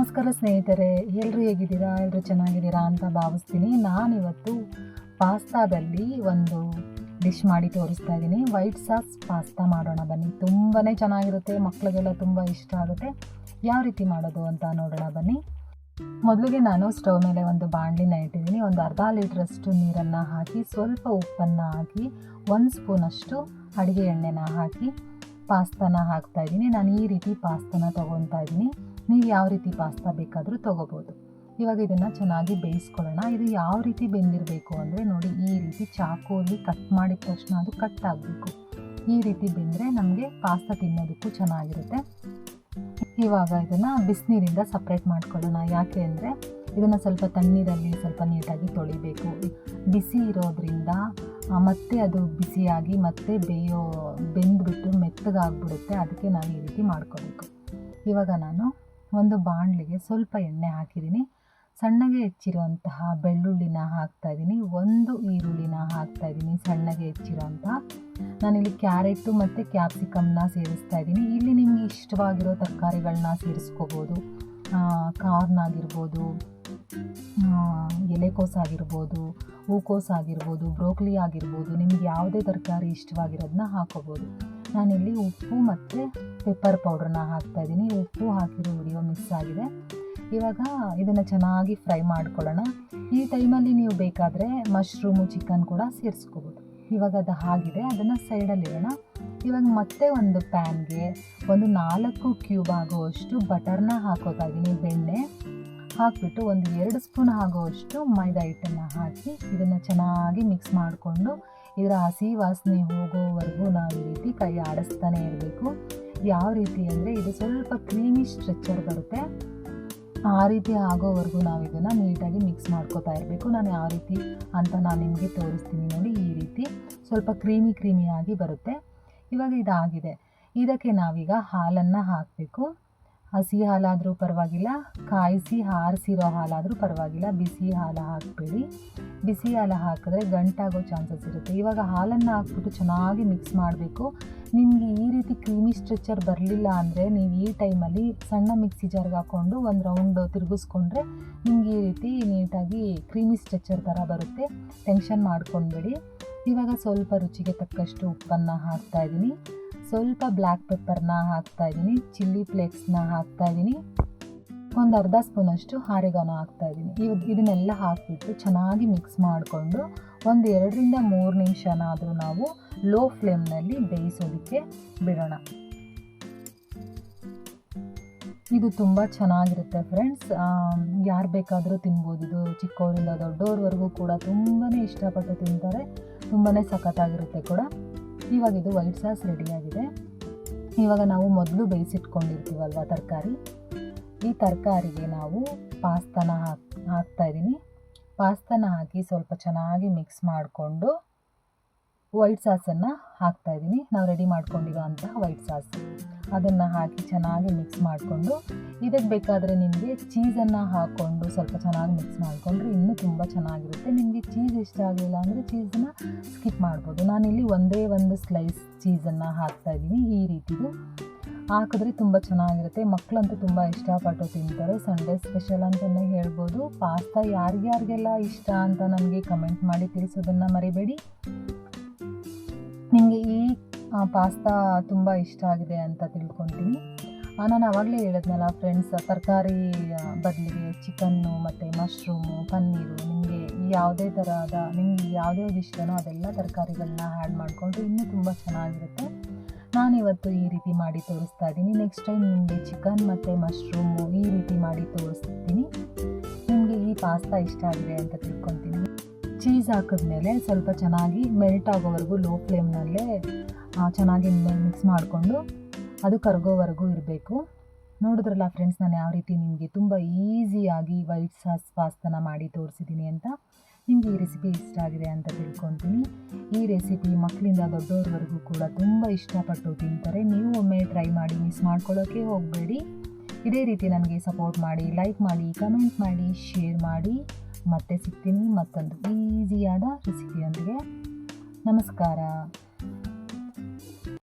ನಮಸ್ಕಾರ ಸ್ನೇಹಿತರೆ, ಎಲ್ಲರೂ ಹೇಗಿದ್ದೀರಾ? ಎಲ್ಲರೂ ಚೆನ್ನಾಗಿದ್ದೀರಾ ಅಂತ ಭಾವಿಸ್ತೀನಿ. ನಾನಿವತ್ತು ಪಾಸ್ತಾದಲ್ಲಿ ಒಂದು ಡಿಶ್ ಮಾಡಿ ತೋರಿಸ್ತಾ ಇದ್ದೀನಿ. ವೈಟ್ ಸಾಸ್ ಪಾಸ್ತಾ ಮಾಡೋಣ ಬನ್ನಿ. ತುಂಬಾ ಚೆನ್ನಾಗಿರುತ್ತೆ, ಮಕ್ಕಳಿಗೆಲ್ಲ ತುಂಬ ಇಷ್ಟ ಆಗುತ್ತೆ. ಯಾವ ರೀತಿ ಮಾಡೋದು ಅಂತ ನೋಡೋಣ ಬನ್ನಿ. ಮೊದಲಿಗೆ ನಾನು ಸ್ಟವ್ ಮೇಲೆ ಒಂದು ಬಾಣಲಿನ ಇಟ್ಟಿದ್ದೀನಿ. ಒಂದು ಅರ್ಧ ಲೀಟ್ರಷ್ಟು ನೀರನ್ನು ಹಾಕಿ, ಸ್ವಲ್ಪ ಉಪ್ಪನ್ನು ಹಾಕಿ, 1 ಸ್ಪೂನಷ್ಟು ಅಡುಗೆ ಎಣ್ಣೆನ ಹಾಕಿ ಪಾಸ್ತಾನ ಹಾಕ್ತಾ ಇದ್ದೀನಿ. ನಾನು ಈ ರೀತಿ ಪಾಸ್ತಾನ ತೊಗೊತಾ ಇದ್ದೀನಿ. ನೀವು ಯಾವ ರೀತಿ ಪಾಸ್ತಾ ಬೇಕಾದರೂ ತೊಗೋಬೋದು. ಇವಾಗ ಇದನ್ನು ಚೆನ್ನಾಗಿ ಬೇಯಿಸ್ಕೊಳ್ಳೋಣ. ಇದು ಯಾವ ರೀತಿ ಬೆಂದಿರಬೇಕು ಅಂದರೆ ನೋಡಿ, ಈ ರೀತಿ ಚಾಕುವಲ್ಲಿ ಕಟ್ ಮಾಡಿದ ತಕ್ಷಣ ಅದು ಕಟ್ ಆಗಬೇಕು. ಈ ರೀತಿ ಬೆಂದರೆ ನಮಗೆ ಪಾಸ್ತಾ ತಿನ್ನೋದಕ್ಕೂ ಚೆನ್ನಾಗಿರುತ್ತೆ. ಇವಾಗ ಇದನ್ನು ಬಿಸಿನೀರಿಂದ ಸಪ್ರೇಟ್ ಮಾಡ್ಕೊಳ್ಳೋಣ. ಯಾಕೆ ಅಂದರೆ ಇದನ್ನು ಸ್ವಲ್ಪ ತಣ್ಣೀರಲ್ಲಿ ಸ್ವಲ್ಪ ನೀಟಾಗಿ ತೊಳಿಬೇಕು. ಬಿಸಿ ಇರೋದ್ರಿಂದ ಮತ್ತೆ ಅದು ಬಿಸಿಯಾಗಿ ಮತ್ತೆ ಬೆಂದ್ಬಿಟ್ಟು ಮೆತ್ತಗಾಗ್ಬಿಡುತ್ತೆ. ಅದಕ್ಕೆ ನಾವು ಈ ರೀತಿ ಮಾಡ್ಕೋಬೇಕು. ಇವಾಗ ನಾನು ಒಂದು ಬಾಣಲಿಗೆ ಸ್ವಲ್ಪ ಎಣ್ಣೆ ಹಾಕಿದ್ದೀನಿ. ಸಣ್ಣಗೆ ಹೆಚ್ಚಿರುವಂತಹ ಬೆಳ್ಳುಳ್ಳಿನ ಹಾಕ್ತಾಯಿದ್ದೀನಿ. 1 ಈರುಳ್ಳಿನ ಹಾಕ್ತಾಯಿದ್ದೀನಿ, ಸಣ್ಣಗೆ ಹೆಚ್ಚಿರೋಂತಹ. ನಾನಿಲ್ಲಿ ಕ್ಯಾರೆಟು ಮತ್ತು ಕ್ಯಾಪ್ಸಿಕಮ್ನ ಸೇರಿಸ್ತಾ ಇದ್ದೀನಿ. ಇಲ್ಲಿ ನಿಮಗೆ ಇಷ್ಟವಾಗಿರೋ ತರಕಾರಿಗಳನ್ನ ಸೇರಿಸ್ಕೋಬೋದು. ಕಾರ್ನ್ ಆಗಿರ್ಬೋದು, ಎಲೆಕೋಸು ಆಗಿರ್ಬೋದು, ಹೂಕೋಸು ಆಗಿರ್ಬೋದು, ಬ್ರೋಕ್ಲಿ ಆಗಿರ್ಬೋದು, ನಿಮ್ಗೆ ಯಾವುದೇ ತರಕಾರಿ ಇಷ್ಟವಾಗಿರೋದನ್ನ ಹಾಕೋಬೋದು. ನಾನಿಲ್ಲಿ ಉಪ್ಪು ಮತ್ತು ಪೆಪ್ಪರ್ ಪೌಡ್ರನ್ನ ಹಾಕ್ತಾಯಿದ್ದೀನಿ. ಉಪ್ಪು ಹಾಕಿರೋ ವಿಡಿಯೋ ಮಿಸ್ ಆಗಿದೆ. ಇವಾಗ ಇದನ್ನು ಚೆನ್ನಾಗಿ ಫ್ರೈ ಮಾಡ್ಕೊಳ್ಳೋಣ. ಈ ಟೈಮಲ್ಲಿ ನೀವು ಬೇಕಾದರೆ ಮಶ್ರೂಮು, ಚಿಕನ್ ಕೂಡ ಸೇರಿಸ್ಕೋಬೋದು. ಇವಾಗ ಅದು ಆಗಿದೆ, ಅದನ್ನು ಸೈಡಲ್ಲಿಡೋಣ. ಇವಾಗ ಮತ್ತೆ ಒಂದು ಪ್ಯಾನ್ಗೆ ಒಂದು 4 ಕ್ಯೂಬ್ ಆಗುವಷ್ಟು ಬಟರ್ನ ಹಾಕೋತಾ ಇದ್ದೀನಿ. ಬೆಣ್ಣೆ ಹಾಕಿಬಿಟ್ಟು ಒಂದು 2 ಸ್ಪೂನ್ ಆಗುವಷ್ಟು ಮೈದಾ ಹಿಟ್ಟನ್ನು ಹಾಕಿ ಇದನ್ನು ಚೆನ್ನಾಗಿ ಮಿಕ್ಸ್ ಮಾಡಿಕೊಂಡು ಇದರ ಹಸಿ ವಾಸನೆ ಹೋಗೋವರೆಗೂ ನಾವು ಈ ರೀತಿ ಕೈ ಆಡಿಸ್ತಾನೆ ಇರಬೇಕು. ಯಾವ ರೀತಿ ಅಂದರೆ ಇದು ಸ್ವಲ್ಪ ಕ್ರೀಮಿ ಸ್ಟ್ರೆಚ್ಚರ್ ಬರುತ್ತೆ, ಆ ರೀತಿ ಆಗೋವರೆಗೂ ನಾವು ಇದನ್ನು ನೀಟಾಗಿ ಮಿಕ್ಸ್ ಮಾಡ್ಕೋತಾ ಇರಬೇಕು. ನಾನು ಯಾವ ರೀತಿ ಅಂತ ನಾನು ನಿಮಗೆ ತೋರಿಸ್ತೀನಿ ನೋಡಿ. ಈ ರೀತಿ ಸ್ವಲ್ಪ ಕ್ರೀಮಿಯಾಗಿ ಬರುತ್ತೆ. ಇವಾಗ ಇದಾಗಿದೆ. ಇದಕ್ಕೆ ನಾವೀಗ ಹಾಲನ್ನು ಹಾಕಬೇಕು. ಹಸಿ ಹಾಲಾದರೂ ಪರವಾಗಿಲ್ಲ, ಕಾಯಿಸಿ ಆರಿಸಿರೋ ಹಾಲಾದರೂ ಪರವಾಗಿಲ್ಲ. ಬಿಸಿ ಹಾಲು ಹಾಕಬೇಡಿ. ಬಿಸಿ ಹಾಲು ಹಾಕಿದ್ರೆ ಗಂಟಾಗೋ ಚಾನ್ಸಸ್ ಇರುತ್ತೆ. ಇವಾಗ ಹಾಲನ್ನು ಹಾಕ್ಬಿಟ್ಟು ಚೆನ್ನಾಗಿ ಮಿಕ್ಸ್ ಮಾಡಬೇಕು. ನಿಮಗೆ ಈ ರೀತಿ ಕ್ರೀಮಿ ಸ್ಟ್ರೆಚ್ಚರ್ ಬರಲಿಲ್ಲ ಅಂದರೆ ನೀವು ಈ ಟೈಮಲ್ಲಿ ಸಣ್ಣ ಮಿಕ್ಸಿ ಜಾರ್ಗೆ ಹಾಕ್ಕೊಂಡು ಒಂದು ರೌಂಡು ತಿರುಗಿಸ್ಕೊಂಡ್ರೆ ನಿಮಗೆ ಈ ರೀತಿ ನೀಟಾಗಿ ಕ್ರೀಮಿ ಸ್ಟ್ರೆಚ್ಚರ್ ಥರ ಬರುತ್ತೆ. ಟೆನ್ಷನ್ ಮಾಡ್ಕೊಬೇಡಿ. ಇವಾಗ ಸ್ವಲ್ಪ ರುಚಿಗೆ ತಕ್ಕಷ್ಟು ಉಪ್ಪನ್ನು ಹಾಕ್ತಾಯಿದ್ದೀನಿ. ಸ್ವಲ್ಪ ಬ್ಲ್ಯಾಕ್ ಪೆಪ್ಪರ್ನ ಹಾಕ್ತಾಯಿದ್ದೀನಿ. ಚಿಲ್ಲಿ ಫ್ಲೇಕ್ಸ್ನ ಹಾಕ್ತಾಯಿದ್ದೀನಿ. ಒಂದು ಅರ್ಧ ಸ್ಪೂನಷ್ಟು ಆರಿಗಾನೋ ಹಾಕ್ತಾಯಿದ್ದೀನಿ. ಇದನ್ನೆಲ್ಲ ಹಾಕಿಬಿಟ್ಟು ಚೆನ್ನಾಗಿ ಮಿಕ್ಸ್ ಮಾಡಿಕೊಂಡು ಒಂದು 2-3 ನಿಮಿಷನಾದರೂ ನಾವು ಲೋ ಫ್ಲೇಮ್ನಲ್ಲಿ ಬೇಯಿಸೋದಕ್ಕೆ ಬಿಡೋಣ. ಇದು ತುಂಬ ಚೆನ್ನಾಗಿರುತ್ತೆ ಫ್ರೆಂಡ್ಸ್. ಯಾರು ಬೇಕಾದರೂ ತಿನ್ಬೋದು. ಇದು ಚಿಕ್ಕವರಿಂದ ದೊಡ್ಡವ್ರವರೆಗೂ ಕೂಡ ತುಂಬಾ ಇಷ್ಟಪಟ್ಟು ತಿಂತಾರೆ. ತುಂಬಾ ಸಖತ್ತಾಗಿರುತ್ತೆ ಕೂಡ. ಇವಾಗ ಇದು ವೈಟ್ ಸಾಸ್ ರೆಡಿಯಾಗಿದೆ. ಇವಾಗ ನಾವು ಮೊದಲು ಬೇಯಿಸಿಟ್ಕೊಂಡಿರ್ತೀವಲ್ವ ತರಕಾರಿ, ಈ ತರಕಾರಿಗೆ ನಾವು ಪಾಸ್ತಾನ ಹಾಕ್ತಾಯಿದ್ದೀನಿ. ಪಾಸ್ತಾನ ಹಾಕಿ ಸ್ವಲ್ಪ ಚೆನ್ನಾಗಿ ಮಿಕ್ಸ್ ಮಾಡಿಕೊಂಡು ವೈಟ್ ಸಾಸನ್ನು ಹಾಕ್ತಾಯಿದ್ದೀನಿ. ನಾವು ರೆಡಿ ಮಾಡ್ಕೊಂಡಿರೋ ಅಂತಹ ವೈಟ್ ಸಾಸ್ ಅದನ್ನು ಹಾಕಿ ಚೆನ್ನಾಗಿ ಮಿಕ್ಸ್ ಮಾಡಿಕೊಂಡು, ಇದಕ್ಕೆ ಬೇಕಾದರೆ ನಿಮಗೆ ಚೀಸನ್ನು ಹಾಕ್ಕೊಂಡು ಸ್ವಲ್ಪ ಚೆನ್ನಾಗಿ ಮಿಕ್ಸ್ ಮಾಡಿಕೊಂಡ್ರೆ ಇನ್ನೂ ತುಂಬ ಚೆನ್ನಾಗಿರುತ್ತೆ. ನಿಮಗೆ ಚೀಸ್ ಇಷ್ಟ ಆಗಲಿಲ್ಲ ಅಂದರೆ ಚೀಸನ್ನು ಸ್ಕಿಪ್ ಮಾಡ್ಬೋದು. ನಾನಿಲ್ಲಿ ಒಂದೇ ಒಂದು ಸ್ಲೈಸ್ ಚೀಸನ್ನು ಹಾಕ್ತಾಯಿದ್ದೀನಿ. ಈ ರೀತಿದು ಹಾಕಿದ್ರೆ ತುಂಬ ಚೆನ್ನಾಗಿರುತ್ತೆ. ಮಕ್ಕಳಂತೂ ತುಂಬ ಇಷ್ಟಪಟ್ಟು ತಿಂತಾರೆ. ಸಂಡೇ ಸ್ಪೆಷಲ್ ಅಂತಲೇ ಹೇಳ್ಬೋದು. ಪಾಸ್ತಾ ಯಾರಿಗೆಲ್ಲ ಇಷ್ಟ ಅಂತ ನನಗೆ ಕಮೆಂಟ್ ಮಾಡಿ ತಿಳಿಸೋದನ್ನು ಮರಿಬೇಡಿ. ನಿಮಗೆ ಈ ಪಾಸ್ತಾ ತುಂಬ ಇಷ್ಟ ಆಗಿದೆ ಅಂತ ತಿಳ್ಕೊತೀನಿ. ನಾನು ಆವಾಗಲೇ ಹೇಳಿದ್ನಲ್ಲ ಫ್ರೆಂಡ್ಸ್, ತರಕಾರಿ ಬದಲಿಗೆ ಚಿಕನ್ನು ಮತ್ತು ಮಶ್ರೂಮು, ಪನ್ನೀರು, ನಿಮಗೆ ಯಾವುದೇ ಥರದ ನಿಮಗೆ ಯಾವ್ದ್ಯಾವ್ದು ಇಷ್ಟನೋ ಅದೆಲ್ಲ ತರಕಾರಿಗಳನ್ನ ಆ್ಯಡ್ ಮಾಡಿಕೊಂಡ್ರೆ ಇನ್ನೂ ತುಂಬ ಚೆನ್ನಾಗಿರುತ್ತೆ. ನಾನಿವತ್ತು ಈ ರೀತಿ ಮಾಡಿ ತೋರಿಸ್ತಾ ಇದ್ದೀನಿ. ನೆಕ್ಸ್ಟ್ ಟೈಮ್ ನಿಮಗೆ ಚಿಕನ್ ಮತ್ತು ಮಶ್ರೂಮು ಈ ರೀತಿ ಮಾಡಿ ತೋರಿಸ್ತೀನಿ. ನಿಮಗೆ ಈ ಪಾಸ್ತಾ ಇಷ್ಟ ಆಗಿದೆ ಅಂತ ತಿಳ್ಕೊತೀನಿ. ಚೀಸ್ ಹಾಕಿದ್ಮೇಲೆ ಸ್ವಲ್ಪ ಚೆನ್ನಾಗಿ ಮೆಲ್ಟ್ ಆಗೋವರೆಗೂ ಲೋ ಫ್ಲೇಮ್ನಲ್ಲೇ ಚೆನ್ನಾಗಿ ಮಿಕ್ಸ್ ಮಾಡಿಕೊಂಡು ಅದು ಕರಗೋವರೆಗೂ ಇರಬೇಕು. ನೋಡಿದ್ರಲ್ಲ ಫ್ರೆಂಡ್ಸ್, ನಾನು ಯಾವ ರೀತಿ ನಿಮಗೆ ತುಂಬ ಈಸಿಯಾಗಿ ವೈಟ್ ಸಾಸ್ ಪಾಸ್ತಾನ ಮಾಡಿ ತೋರಿಸಿದ್ದೀನಿ ಅಂತ. ನಿಮಗೆ ಈ ರೆಸಿಪಿ ಇಷ್ಟ ಆಗಿದೆ ಅಂತ ತಿಳ್ಕೊತೀನಿ. ಈ ರೆಸಿಪಿ ಮಕ್ಕಳಿಂದ ದೊಡ್ಡವ್ರವರೆಗೂ ಕೂಡ ತುಂಬ ಇಷ್ಟಪಟ್ಟು ತಿಂತಾರೆ. ನೀವು ಒಮ್ಮೆ ಟ್ರೈ ಮಾಡಿ, ಮಿಸ್ ಮಾಡ್ಕೊಳ್ಳೋಕ್ಕೆ ಹೋಗಬೇಡಿ. ಇದೇ ರೀತಿ ನನಗೆ ಸಪೋರ್ಟ್ ಮಾಡಿ, ಲೈಕ್ ಮಾಡಿ, ಕಮೆಂಟ್ ಮಾಡಿ, ಶೇರ್ ಮಾಡಿ. ಮತ್ತೆ ಸಿಗ್ತೀನಿ ಮತ್ತೊಂದು ಈಸಿಯಾದ ರೆಸಿಪಿಯೊಂದಿಗೆ. ನಮಸ್ಕಾರ.